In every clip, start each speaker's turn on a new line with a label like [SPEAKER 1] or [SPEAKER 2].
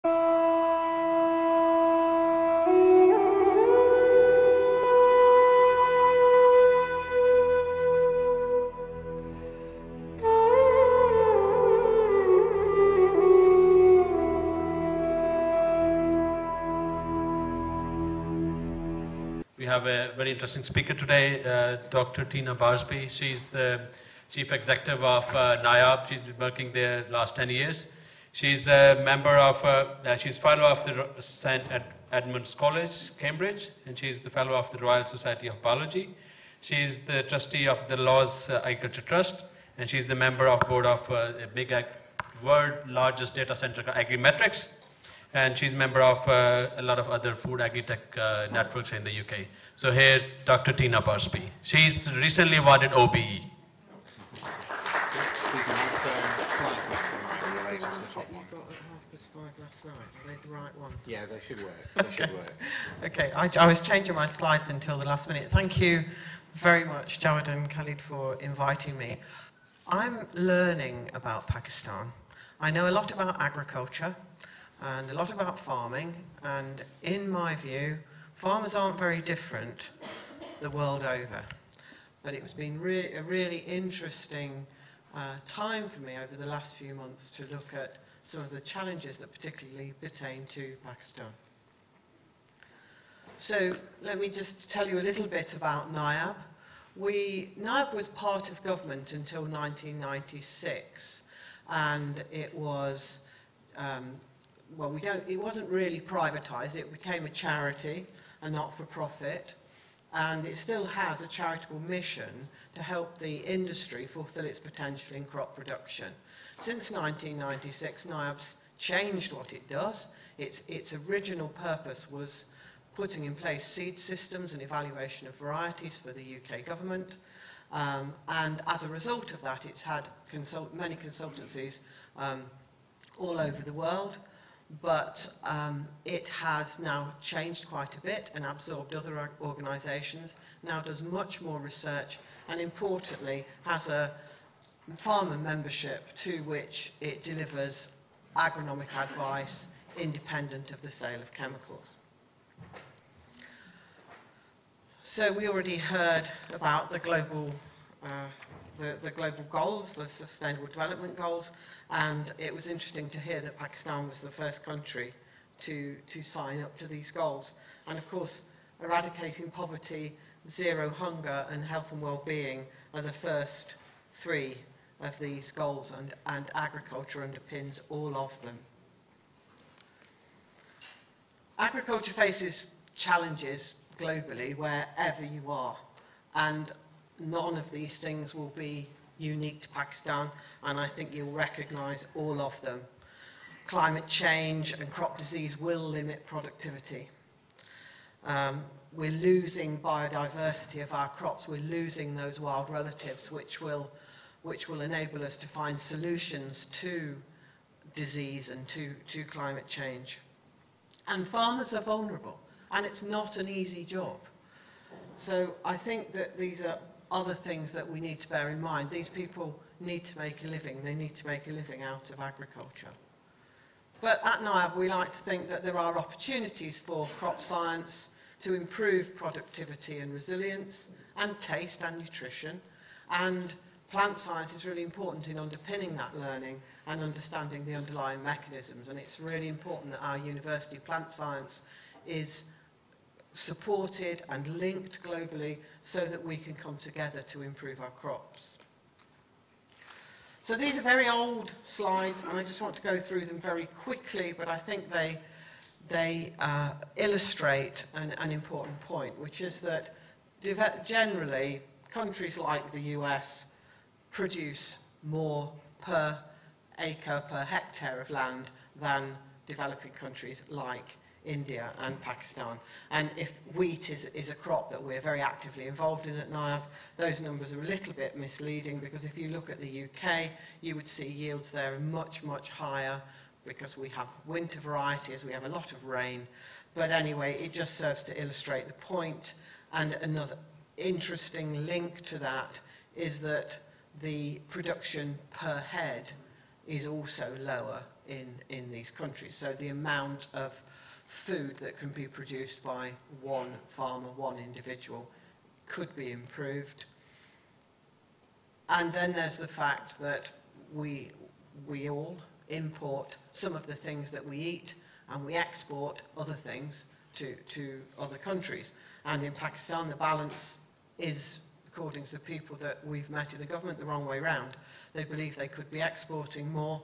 [SPEAKER 1] We have a very interesting speaker today, Dr. Tina Barsby. She's the Chief Executive of NIAB. She's been working there last 10 years. She's a member of, she's Fellow of the St. Edmund's College, Cambridge, and she's the Fellow of the Royal Society of Biology. She's the Trustee of the Laws Agriculture Trust, and she's the member of board of a big world largest data center, Agrimetrics. And she's a member of a lot of other food agri-tech networks in the UK. So here, Dr. Tina Barsby. She's recently awarded OBE.
[SPEAKER 2] These are slides left in relation to the top one.
[SPEAKER 3] You got at 5:30 last night. Are they the right one?
[SPEAKER 2] Yeah, they should work. They should work.
[SPEAKER 3] Okay, I was changing my slides until the last minute. Thank you very much, Jawad and Khalid, for inviting me. I'm learning about Pakistan. I know a lot about agriculture and a lot about farming, and in my view, farmers aren't very different the world over. But it's been a really interesting time for me over the last few months to look at some of the challenges that particularly pertain to Pakistan. So let me just tell you a little bit about NIAB. NIAB was part of government until 1996, and it was it wasn't really privatised. It became a charity, a not-for-profit, and it still has a charitable mission to help the industry fulfil its potential in crop production. Since 1996, NIAB's changed what it does. Its original purpose was putting in place seed systems and evaluation of varieties for the UK government, and as a result of that, it's had many consultancies all over the world. But it has now changed quite a bit and absorbed other organisations, now does much more research, and importantly has a farmer membership to which it delivers agronomic advice independent of the sale of chemicals. So we already heard about the global goals, the Sustainable Development Goals, and it was interesting to hear that Pakistan was the first country to sign up to these goals. And of course, eradicating poverty, zero hunger, and health and well-being are the first three of these goals, and agriculture underpins all of them. Agriculture faces challenges globally wherever you are, and none of these things will be unique to Pakistan, and I think you'll recognise all of them. Climate change and crop disease will limit productivity. We're losing biodiversity of our crops. We're losing those wild relatives, which will enable us to find solutions to disease and to climate change. And farmers are vulnerable, and it's not an easy job. So I think that these are other things that we need to bear in mind. These people need to make a living. They need to make a living out of agriculture. But at NIAB, we like to think that there are opportunities for crop science to improve productivity and resilience, and taste and nutrition. And plant science is really important in underpinning that learning and understanding the underlying mechanisms. And it's really important that our university plant science is supported and linked globally so that we can come together to improve our crops. So these are very old slides, and I just want to go through them very quickly, but I think they illustrate an important point, which is that generally countries like the US produce more per acre, per hectare of land than developing countries like India and Pakistan. And if wheat is a crop that we're very actively involved in at NIAB, those numbers are a little bit misleading, because if you look at the UK, you would see yields there are much, much higher, because we have winter varieties, we have a lot of rain. But anyway, it just serves to illustrate the point. And another interesting link to that is that the production per head is also lower in these countries. So the amount of food that can be produced by one farmer, one individual, could be improved. And then there's the fact that we all import some of the things that we eat, and we export other things to other countries. And in Pakistan, the balance is, according to the people that we've met in the government, the wrong way round. They believe they could be exporting more,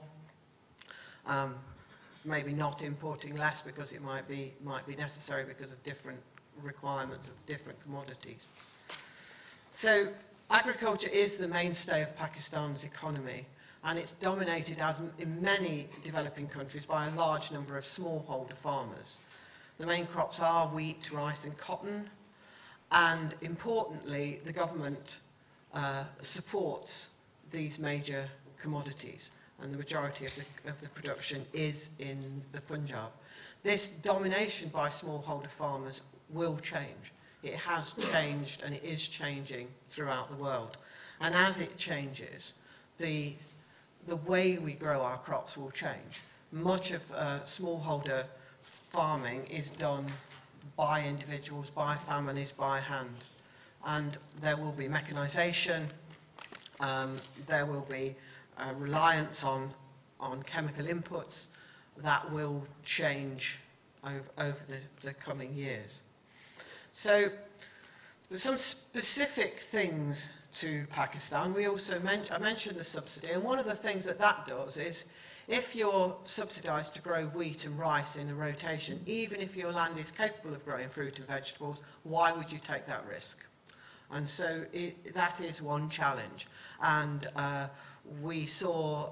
[SPEAKER 3] maybe not importing less, because it might be necessary because of different requirements of different commodities. So agriculture is the mainstay of Pakistan's economy, and it's dominated, as in many developing countries, by a large number of smallholder farmers. The main crops are wheat, rice and cotton, and importantly, the government supports these major commodities, and the majority of the production is in the Punjab. This domination by smallholder farmers will change. It has changed, and it is changing throughout the world. And as it changes, the way we grow our crops will change. Much of smallholder farming is done by individuals, by families, by hand. And there will be mechanisation, there will be reliance on chemical inputs that will change over the coming years. So, some specific things to Pakistan. We also I mentioned the subsidy, and one of the things that does is, if you're subsidised to grow wheat and rice in a rotation, even if your land is capable of growing fruit and vegetables, why would you take that risk? And so that is one challenge. And we saw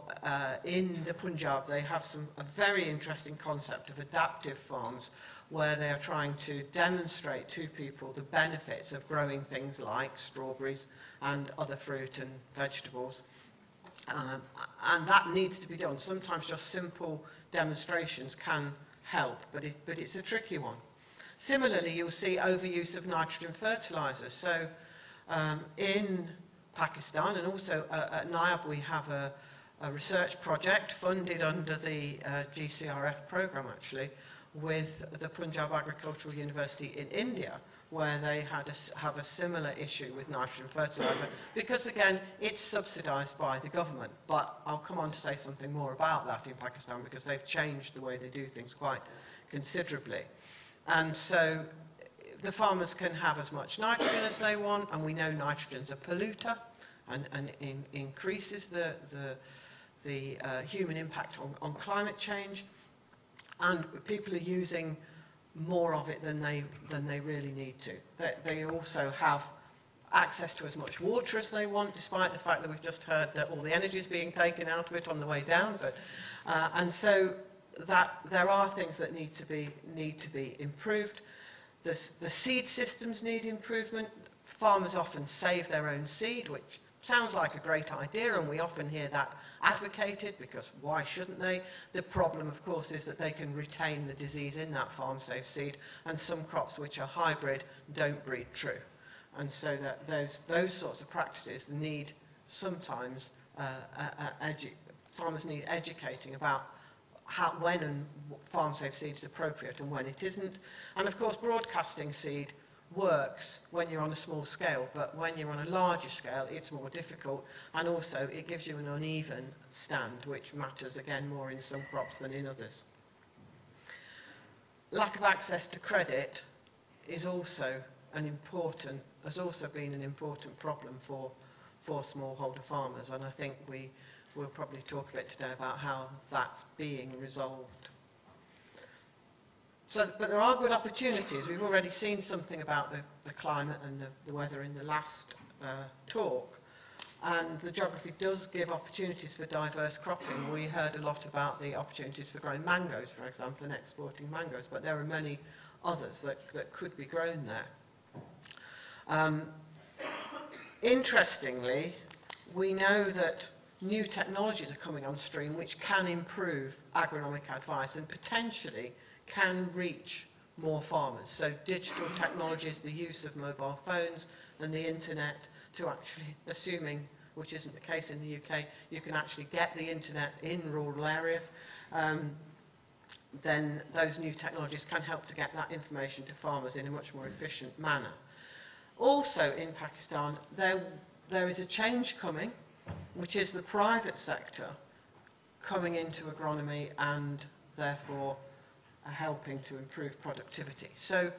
[SPEAKER 3] in the Punjab, they have a very interesting concept of adaptive farms, where they are trying to demonstrate to people the benefits of growing things like strawberries and other fruit and vegetables. And that needs to be done. Sometimes just simple demonstrations can help, but it's a tricky one. Similarly, you'll see overuse of nitrogen fertilizers. So in Pakistan, and also at NIAB, we have a research project funded under the GCRF program, actually, with the Punjab Agricultural University in India, where they have a similar issue with nitrogen fertilizer, because again, it's subsidized by the government. But I'll come on to say something more about that in Pakistan, because they've changed the way they do things quite considerably. And so the farmers can have as much nitrogen as they want, and we know nitrogen's a polluter, and increases the human impact on climate change. And people are using more of it than they really need to. They also have access to as much water as they want, despite the fact that we've just heard that all the energy is being taken out of it on the way down. But and so that there are things that need to be improved. The seed systems need improvement. Farmers often save their own seed, which sounds like a great idea, and we often hear that advocated, because why shouldn't they? The problem, of course, is that they can retain the disease in that farm-safe seed, and some crops which are hybrid don't breed true. And so that those sorts of practices need sometimes, farmers need educating about when and farm-safe seed is appropriate and when it isn't. And of course, broadcasting seed works when you're on a small scale, but when you're on a larger scale, it's more difficult, and also it gives you an uneven stand, which matters again more in some crops than in others. Lack of access to credit is also has also been an important problem for smallholder farmers, and I think we'll probably talk a bit today about how that's being resolved. So, but there are good opportunities. We've already seen something about the climate and the weather in the last talk. And the geography does give opportunities for diverse cropping. We heard a lot about the opportunities for growing mangoes, for example, and exporting mangoes, but there are many others that could be grown there. Interestingly, we know that new technologies are coming on stream which can improve agronomic advice and potentially can reach more farmers. So digital technologies, the use of mobile phones and the internet to actually, which isn't the case in the UK, you can actually get the internet in rural areas, then those new technologies can help to get that information to farmers in a much more efficient manner. Also in Pakistan, there is a change coming, which is the private sector coming into agronomy and therefore helping to improve productivity. So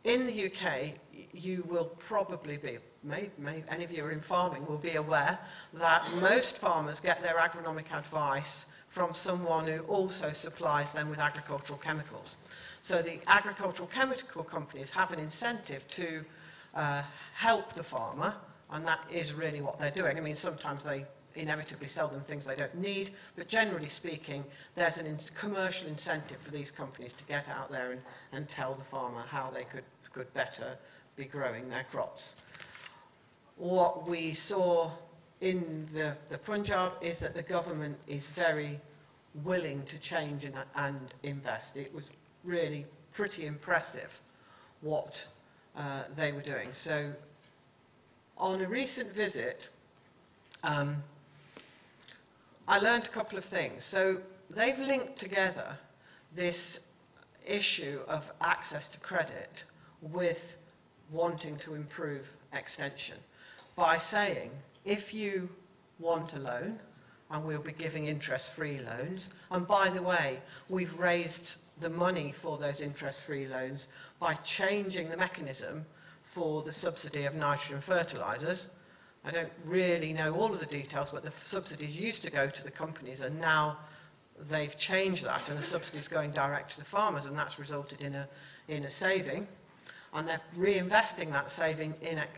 [SPEAKER 3] in the UK, you will probably be, maybe any of you who are in farming will be aware that most farmers get their agronomic advice from someone who also supplies them with agricultural chemicals. So the agricultural chemical companies have an incentive to help the farmer, and that is really what they're doing. I mean, sometimes they inevitably sell them things they don't need, but generally speaking, there's a commercial incentive for these companies to get out there and tell the farmer how they could better be growing their crops. What we saw in the Punjab is that the government is very willing to change and invest. It was really pretty impressive what they were doing. So on a recent visit, I learned a couple of things. So they've linked together this issue of access to credit with wanting to improve extension by saying, if you want a loan, and we'll be giving interest-free loans, and by the way, we've raised the money for those interest-free loans by changing the mechanism for the subsidy of nitrogen fertilizers. I don't really know all of the details, but the subsidies used to go to the companies, and now they've changed that, and the subsidy's going direct to the farmers, and that's resulted in a saving. And they're reinvesting that saving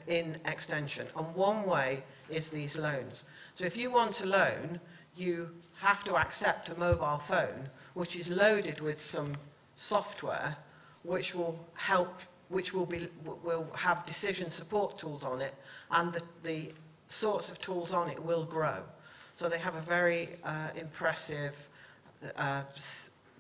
[SPEAKER 3] in extension. And one way is these loans. So if you want a loan, you have to accept a mobile phone, which is loaded with some software, which will help, will have decision support tools on it, and the sorts of tools on it will grow. So they have a very impressive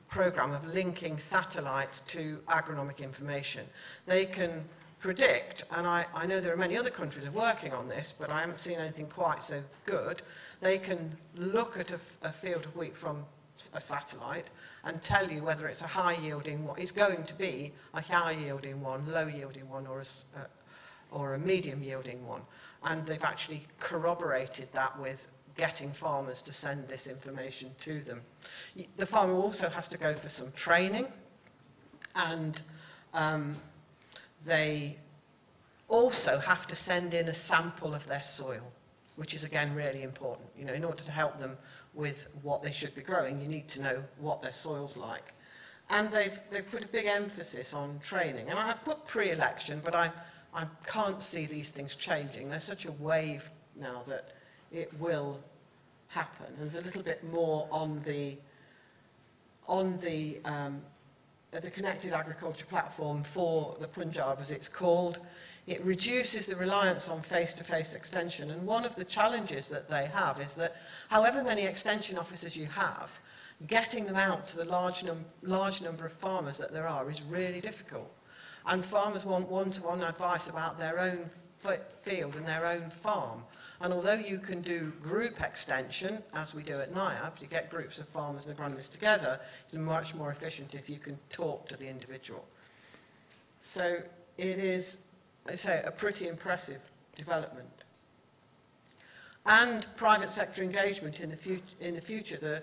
[SPEAKER 3] program of linking satellites to agronomic information. They can predict, and I know there are many other countries who are working on this, but I haven't seen anything quite so good. They can look at a field of wheat from a satellite and tell you whether it's a high-yielding one, it's going to be a high-yielding one, low-yielding one, or a medium-yielding one. And they've actually corroborated that with getting farmers to send this information to them. The farmer also has to go for some training, and they also have to send in a sample of their soil, which is again really important. You know, in order to help them with what they should be growing, you need to know what their soil's like. And they've put a big emphasis on training. And I put pre-election, but I can't see these things changing. There's such a wave now that it will happen. There's a little bit more on the Connected Agriculture Platform for the Punjab, as it's called. It reduces the reliance on face-to-face extension. And one of the challenges that they have is that however many extension officers you have, getting them out to the large number of farmers that there are is really difficult. And farmers want one-to-one advice about their own field and their own farm. And although you can do group extension, as we do at NIAB, you get groups of farmers and agronomists together, it's much more efficient if you can talk to the individual. So it is, I say, a pretty impressive development. And private sector engagement in the future. The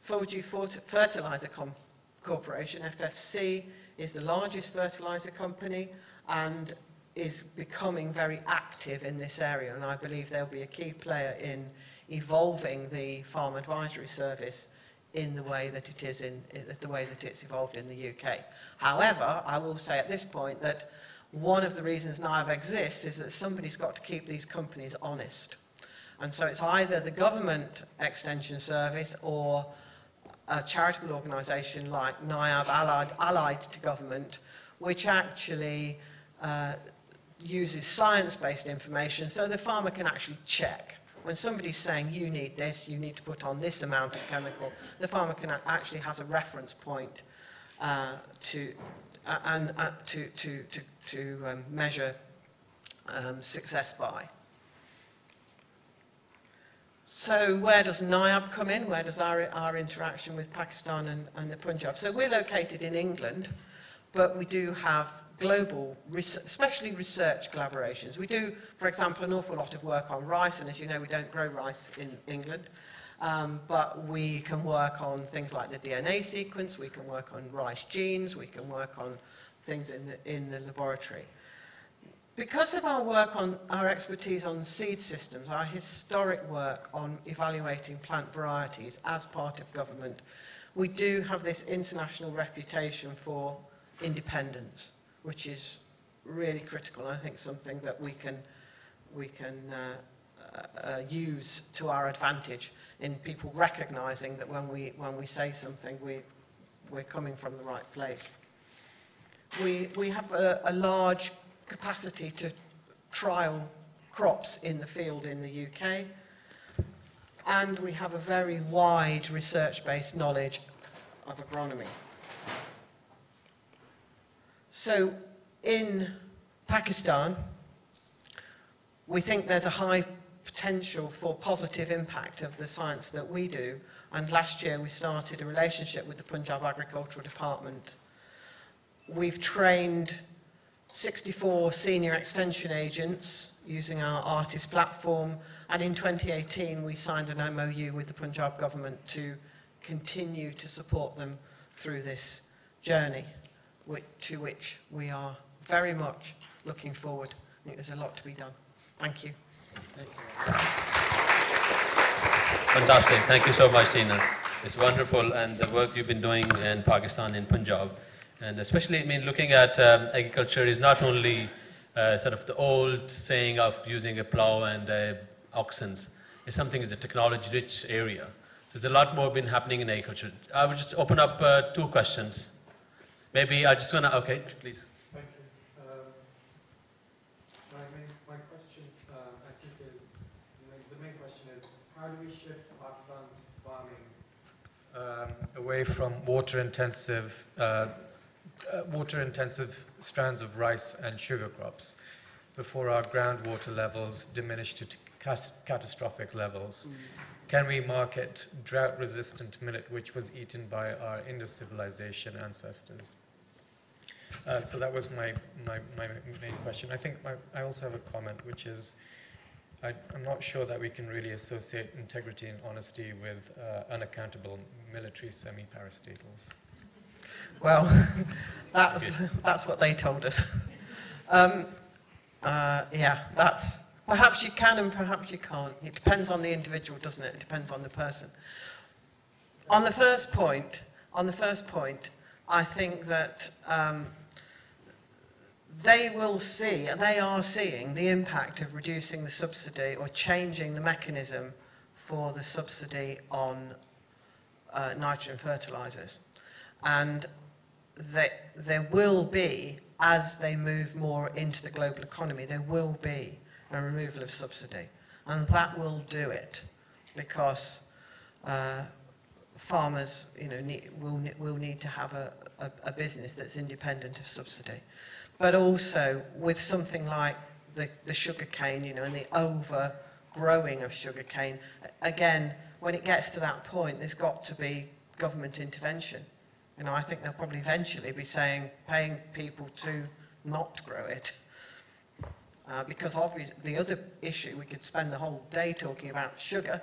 [SPEAKER 3] Fuji Fertilizer Corporation, FFC, is the largest fertilizer company and is becoming very active in this area, and I believe they'll be a key player in evolving the Farm Advisory Service in the way that it is the way that it's evolved in the UK. However, I will say at this point that one of the reasons NIAB exists is that somebody's got to keep these companies honest. And so it's either the government extension service or a charitable organisation like NIAB, allied to government, which actually uses science-based information so the farmer can actually check. When somebody's saying, you need this, you need to put on this amount of chemical, the farmer can actually has a reference point to measure success by. So where does NIAB come in? Where does our interaction with Pakistan and the Punjab? So we're located in England, but we do have global, especially research collaborations. We do, for example, an awful lot of work on rice, and as you know, we don't grow rice in England, but we can work on things like the DNA sequence, we can work on rice genes, we can work on things in the laboratory. Because of our work on our expertise on seed systems, our historic work on evaluating plant varieties as part of government, we do have this international reputation for independence, which is really critical. I think something that we can use to our advantage in people recognizing that when we say something, we're coming from the right place. We have a large capacity to trial crops in the field in the UK, and we have a very wide research-based knowledge of agronomy. So in Pakistan, we think there's a high potential for positive impact of the science that we do, and last year we started a relationship with the Punjab Agricultural Department. We've trained 64 senior extension agents using our artist platform, and in 2018 we signed an MOU with the Punjab government to continue to support them through this journey, to which we are very much looking forward. I think there's a lot to be done. Thank you.
[SPEAKER 1] Thank you. Fantastic. Thank you so much, Tina. It's wonderful, and the work you've been doing in Pakistan, in Punjab, and especially, I mean, looking at agriculture is not only sort of the old saying of using a plow and oxen. It's something, it's a technology-rich area. So there's a lot more been happening in agriculture. I would just open up 2 questions. Maybe I just want to, okay, please.
[SPEAKER 4] Thank you. My question, I think, is, the main question is, how do we shift Pakistan's farming away from water-intensive strands of rice and sugar crops before our groundwater levels diminish to catastrophic levels? Can we market drought-resistant millet, which was eaten by our Indus civilization ancestors? So that was my main question. I think I also have a comment, which is I'm not sure that we can really associate integrity and honesty with unaccountable military semi-parastatals.
[SPEAKER 3] Well, that's what they told us. Yeah, that's, perhaps you can and perhaps you can't. It depends on the individual, doesn't it? It depends on the person. On the first point, I think that they are seeing the impact of reducing the subsidy or changing the mechanism for the subsidy on nitrogen fertilizers. And there will be, as they move more into the global economy, there will be a removal of subsidy. And that will do it, because farmers, will need to have a business that's independent of subsidy. But also with something like the sugar cane, and the overgrowing of sugar cane, again, when it gets to that point, there's got to be government intervention. I think they'll probably eventually be paying people to not grow it. Because obviously the other issue, we could spend the whole day talking about sugar,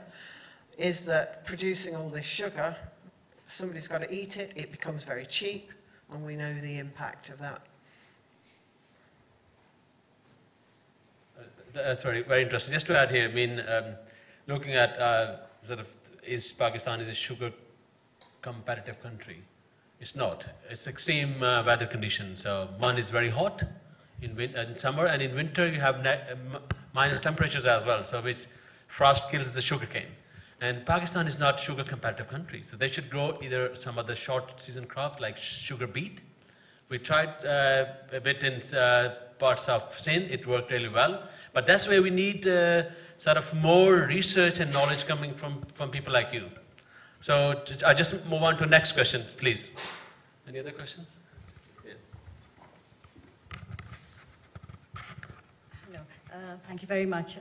[SPEAKER 3] is that producing all this sugar, somebody's got to eat it, it becomes very cheap, and we know the impact of that.
[SPEAKER 1] That's very, very interesting. Just to add here, I mean, looking at is Pakistan a sugar comparative country? It's not. It's extreme weather conditions. One is very hot in summer, and in winter you have minor temperatures as well, so which frost kills the sugarcane. And Pakistan is not sugar comparative country, so they should grow either some other short season crop like sugar beet. We tried a bit in parts of Sindh, it worked really well, but that's where we need sort of more research and knowledge coming from people like you. So I just move on to the next question, please. Any other question? Yeah.
[SPEAKER 5] Thank you very much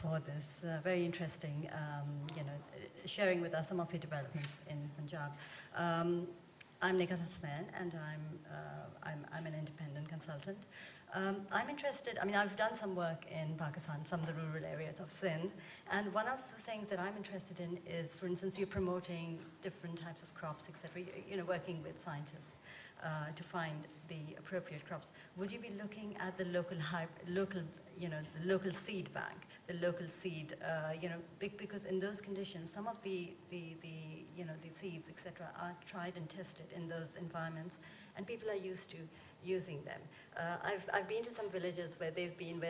[SPEAKER 5] for this very interesting, sharing with us some of your developments in Punjab. I'm Nikita Snen, and I'm an independent consultant. I'm interested, I've done some work in Pakistan, some of the rural areas of Sindh, and one of the things that I'm interested in is, for instance, you're promoting different types of crops, etc., working with scientists to find the appropriate crops. Would you be looking at the local seed bank, the local seed, because in those conditions, some of the seeds, etc., are tried and tested in those environments, and people are used to using them. I've been to some villages where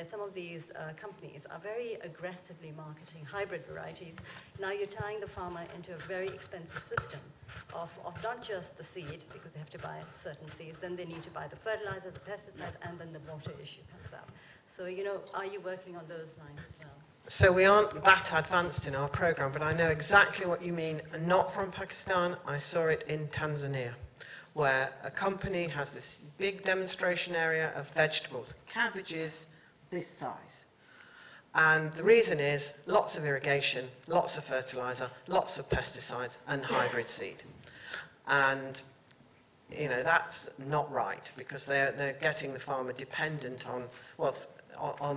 [SPEAKER 5] some of these companies are very aggressively marketing hybrid varieties. Now you're tying the farmer into a very expensive system of not just the seed, because they have to buy certain seeds, then they need to buy the fertilizer, the pesticides, and then the water issue comes up. So, are you working on those lines as well?
[SPEAKER 3] So we aren't that advanced in our program, but I know exactly what you mean. Not from Pakistan, I saw it in Tanzania, where a company has this big demonstration area of vegetables, cabbages this size. And the reason is lots of irrigation, lots of fertilizer, lots of pesticides, and hybrid seed. And that's not right, because they're getting the farmer dependent on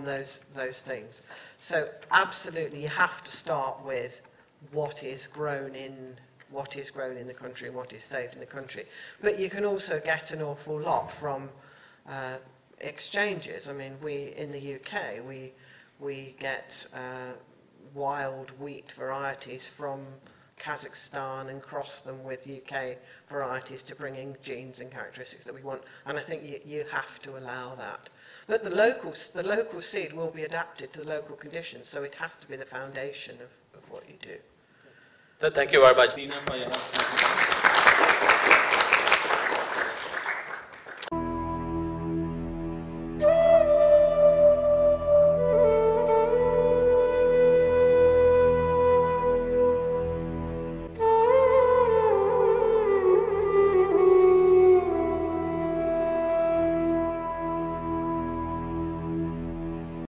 [SPEAKER 3] those things. So absolutely, you have to start with what is grown in the country and what is saved in the country. But you can also get an awful lot from exchanges. We in the UK we get wild wheat varieties from Kazakhstan and cross them with UK varieties to bring in genes and characteristics that we want. And I think you have to allow that. But the local seed will be adapted to the local conditions, so it has to be the foundation of what you do.
[SPEAKER 1] Thank you very much, Tina, for your help.